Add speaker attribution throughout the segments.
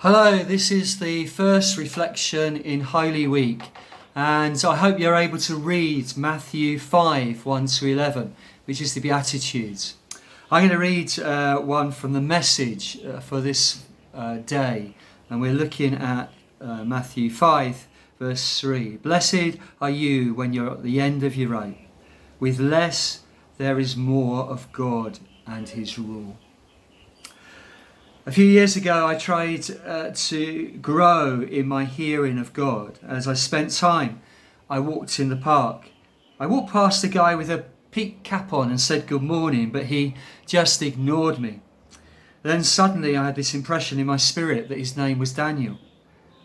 Speaker 1: Hello, this is the first reflection in Holy Week, and I hope you're able to read Matthew 5, 1 to 11, which is the Beatitudes. I'm going to read one from the message for this day, and we're looking at Matthew 5, verse 3. Blessed are you when you're at the end of your rope. With less, there is more of God and his rule. A few years ago, I tried to grow in my hearing of God. As I spent time, I walked in the park. I walked past a guy with a peaked cap on and said good morning, but he just ignored me. Then suddenly I had this impression in my spirit that his name was Daniel.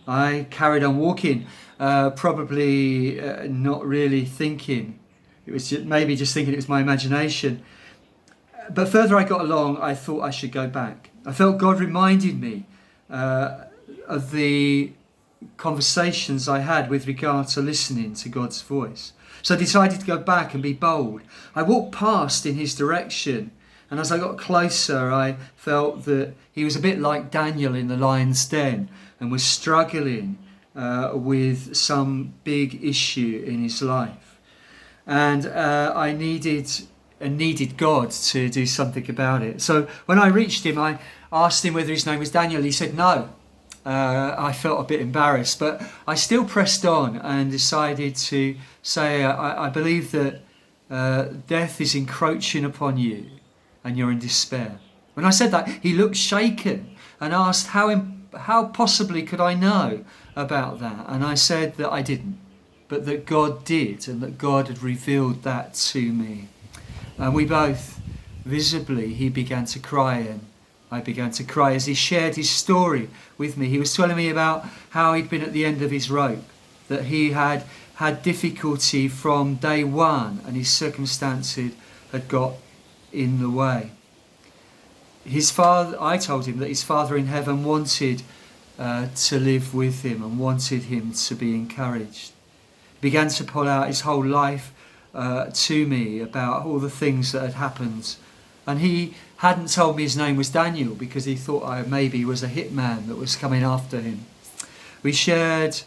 Speaker 1: I carried on walking, probably not really thinking. It was maybe just thinking it was my imagination. But further I got along, I thought I should go back. I felt God reminded me of the conversations I had with regard to listening to God's voice. So I decided to go back and be bold. I walked past in his direction, and as I got closer, I felt that he was a bit like Daniel in the lion's den and was struggling with some big issue in his life. And I needed God to do something about it. So when I reached him, I asked him whether his name was Daniel. He said no. I felt a bit embarrassed, but I still pressed on and decided to say, I believe that death is encroaching upon you and you're in despair. When I said that, he looked shaken and asked how possibly could I know about that? And I said that I didn't, but that God did, and that God had revealed that to me. And we both, visibly, he began to cry and I began to cry as he shared his story with me. He was telling me about how he'd been at the end of his rope, that he had had difficulty from day one and his circumstances had got in the way. I told him that his Father in heaven wanted to live with him and wanted him to be encouraged. He began to pull out his whole life to me about all the things that had happened, and he hadn't told me his name was Daniel because he thought I maybe was a hitman that was coming after him. We shared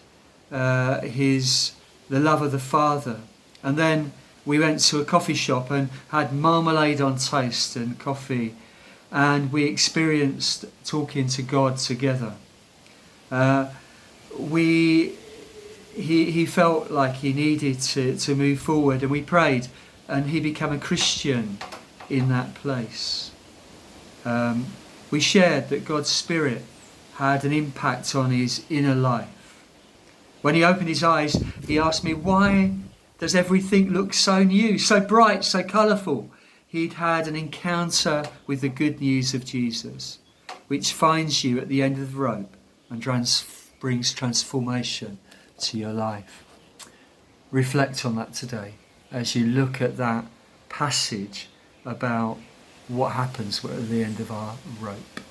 Speaker 1: the love of the Father, and then we went to a coffee shop and had marmalade on toast and coffee, and we experienced talking to God together. He felt like he needed to move forward, and we prayed, and he became a Christian in that place. We shared that God's Spirit had an impact on his inner life. When he opened his eyes, he asked me, why does everything look so new, so bright, so colourful? He'd had an encounter with the good news of Jesus, which finds you at the end of the rope and brings transformation to your life. Reflect on that today as you look at that passage about what happens at the end of our rope.